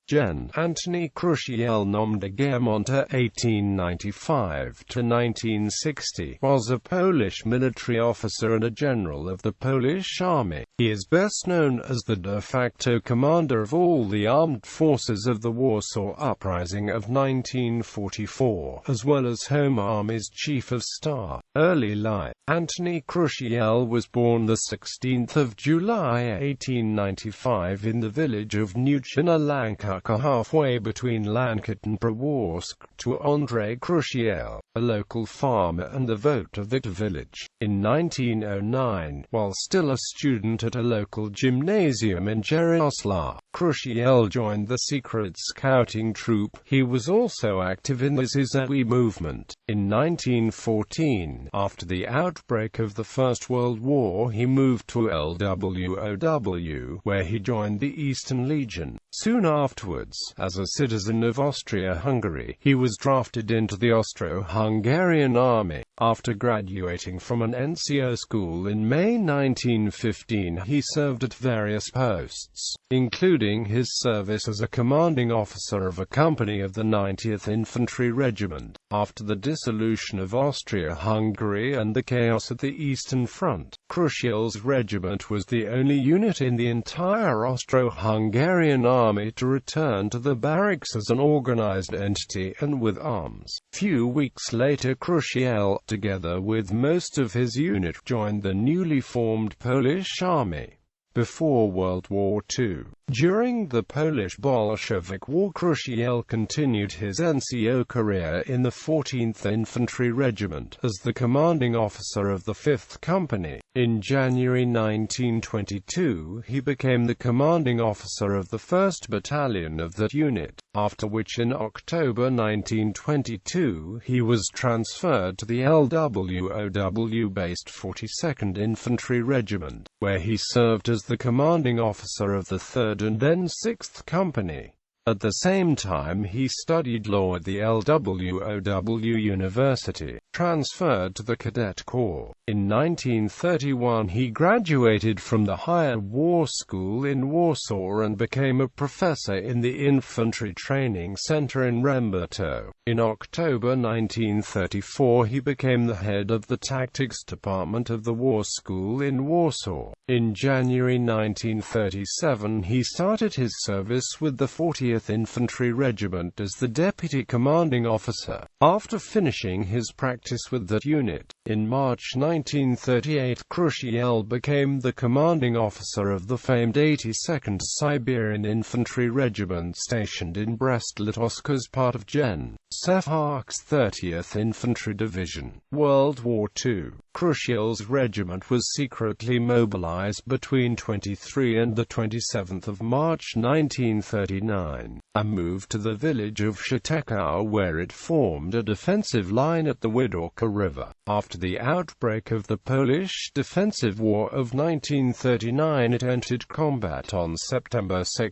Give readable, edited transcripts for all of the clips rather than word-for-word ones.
Gen.Antoni Chruściel nom de guerre Monter 1895–1960, was a Polish military officer and a general of the Polish Army. He is best known as the de facto commander of all the armed forces of the Warsaw Uprising of 1944, as well as Home Army's Chief of Staff. Early life. Antoni Chruściel was born the 16th of July 1895 in the village of Niuchina Lanka, halfway between Lanka and Przeworsk, to Andrzej Chruściel, a local farmer and the vote of the village. In 1909, while still a student at a local gymnasium in Jarosław, Chruściel joined the secret scouting troop. He was also active in the Zizzewi movement. In 1914, after the outbreak of the First World War, he moved to LWOW, where he joined the Eastern Legion. Soon afterwards, as a citizen of Austria-Hungary, he was drafted into the Austro-Hungarian Army. After graduating from an NCO school in May 1915, he served at various posts, including his service as a commanding officer of a company of the 90th Infantry Regiment. After the dissolution of Austria-Hungary and the chaos at the Eastern Front, Chruściel's regiment was the only unit in the entire Austro-Hungarian army to return to the barracks as an organized entity and with arms. Few weeks later, Chruściel, together with most of his unit, joined the newly formed Polish Army. Before World War II. During the Polish-Bolshevik War, Chruściel continued his NCO career in the 14th Infantry Regiment, as the commanding officer of the 5th Company. In January 1922, he became the commanding officer of the 1st Battalion of that unit, after which in October 1922, he was transferred to the LWOW-based 42nd Infantry Regiment, where he served as the commanding officer of the 3rd and then 6th Company. At the same time, he studied law at the LWOW University, transferred to the Cadet Corps. In 1931, he graduated from the Higher War School in Warsaw and became a professor in the Infantry Training Center in Remberto. In October 1934, he became the head of the Tactics Department of the War School in Warsaw. In January 1937, he started his service with the 40th Infantry Regiment as the deputy commanding officer, after finishing his practice with that unit. In March 1938, Chruściel became the commanding officer of the famed 82nd Siberian Infantry Regiment stationed in Brest-Litovsk as part of Gen.Antoni's 30th Infantry Division. World War II. Chruściel's regiment was secretly mobilized between 23 and the 27th of March 1939, and moved to the village of Szczytkow, where it formed a defensive line at the Widoczka River. After the outbreak of the Polish Defensive War of 1939, it entered combat on September 2.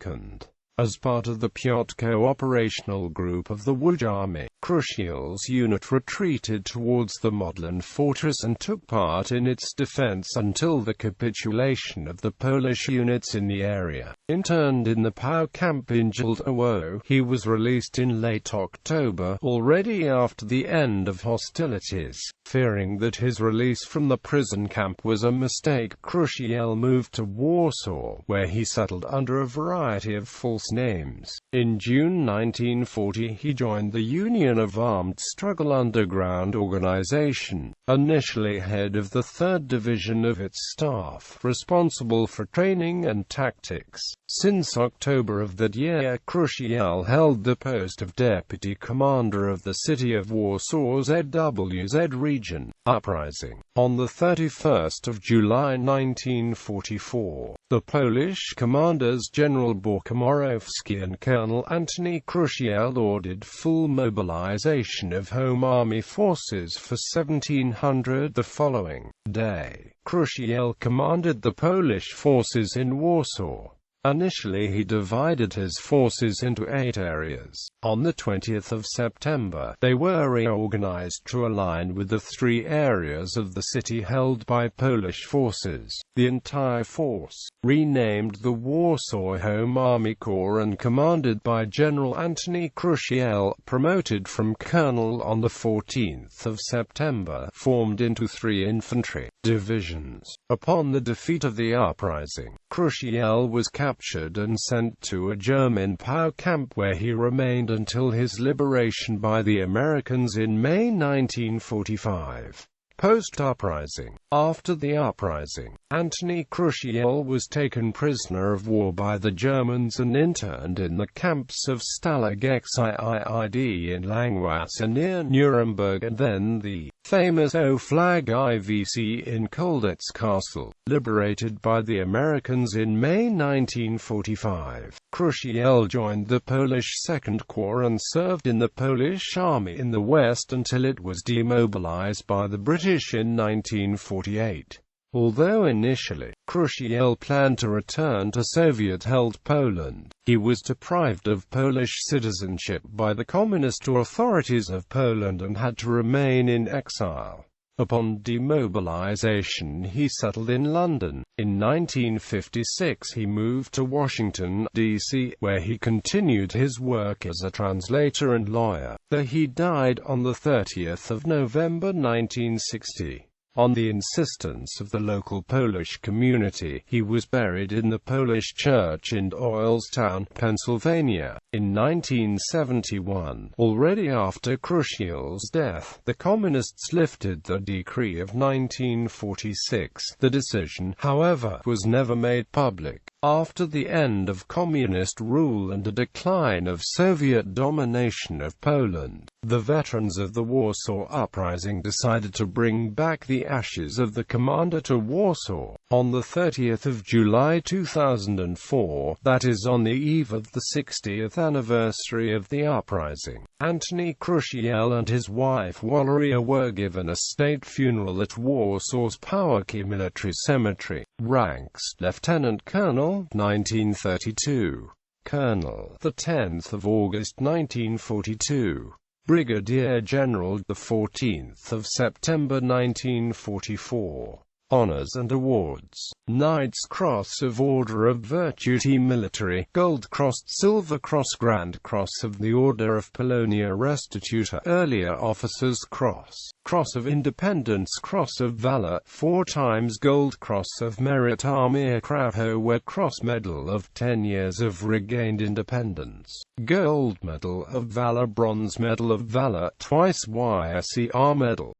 As part of the Piotrkow operational group of the Wood Army, Chruściel's unit retreated towards the Modlin fortress and took part in its defense until the capitulation of the Polish units in the area. Interned in the POW camp in Jildowo, he was released in late October, already after the end of hostilities. Fearing that his release from the prison camp was a mistake, Chruściel moved to Warsaw, where he settled under a variety of false names. In June 1940, he joined the Union of Armed Struggle Underground Organization, initially head of the 3rd Division of its staff, responsible for training and tactics. Since October of that year, Chruściel held the post of Deputy Commander of the City of Warsaw's ZWZ region. Uprising. On the 31st of July 1944, the Polish commanders General Komorowski and Colonel Antoni Chruściel ordered full mobilization of Home Army forces for 1700 the following day. Chruściel commanded the Polish forces in Warsaw. Initially he divided his forces into 8 areas. On the 20th of September, they were reorganized to align with the 3 areas of the city held by Polish forces. The entire force, renamed the Warsaw Home Army Corps and commanded by Gen.Antoni Chruściel, promoted from colonel on the 14th of September, formed into 3 infantry divisions. Upon the defeat of the uprising, Chruściel was captured and sent to a German POW camp where he remained until his liberation by the Americans in May 1945. Post-uprising. After the uprising, Antoni Chruściel was taken prisoner of war by the Germans and interned in the camps of Stalag Xiid in Langwasser near Nuremberg and then the famous O-Flag IVC in Colditz Castle. Liberated by the Americans in May 1945, Chruściel joined the Polish Second Corps and served in the Polish Army in the West until it was demobilized by the British in 1948. Although initially, Chruściel planned to return to Soviet-held Poland, he was deprived of Polish citizenship by the communist authorities of Poland and had to remain in exile. Upon demobilization he settled in London. In 1956 he moved to Washington, D.C., where he continued his work as a translator and lawyer, though he died on the 30th of November 1960. On the insistence of the local Polish community, he was buried in the Polish church in Doylestown, Pennsylvania, in 1971. Already after Chruściel's death, the Communists lifted the decree of 1946. The decision, however, was never made public. After the end of communist rule and a decline of Soviet domination of Poland, the veterans of the Warsaw Uprising decided to bring back the ashes of the commander to Warsaw. On the 30th of July 2004, that is on the eve of the 60th anniversary of the uprising, Antoni Chruściel and his wife Waleria were given a state funeral at Warsaw's Powązki Military Cemetery. Ranks: Lieutenant Colonel, 1932. Colonel, the 10th of August 1942. Brigadier General, the 14th of September 1944. Honors and awards: Knight's Cross of Order of Virtue Military, Gold Cross, Silver Cross, Grand Cross of the Order of Polonia Restituta, Earlier Officers Cross, Cross of Independence, Cross of Valor, 4 times Gold Cross of Merit, Armia Krakowa, Cross Medal of 10 Years of Regained Independence, Gold Medal of Valor, Bronze Medal of Valor, twice YSER Medal.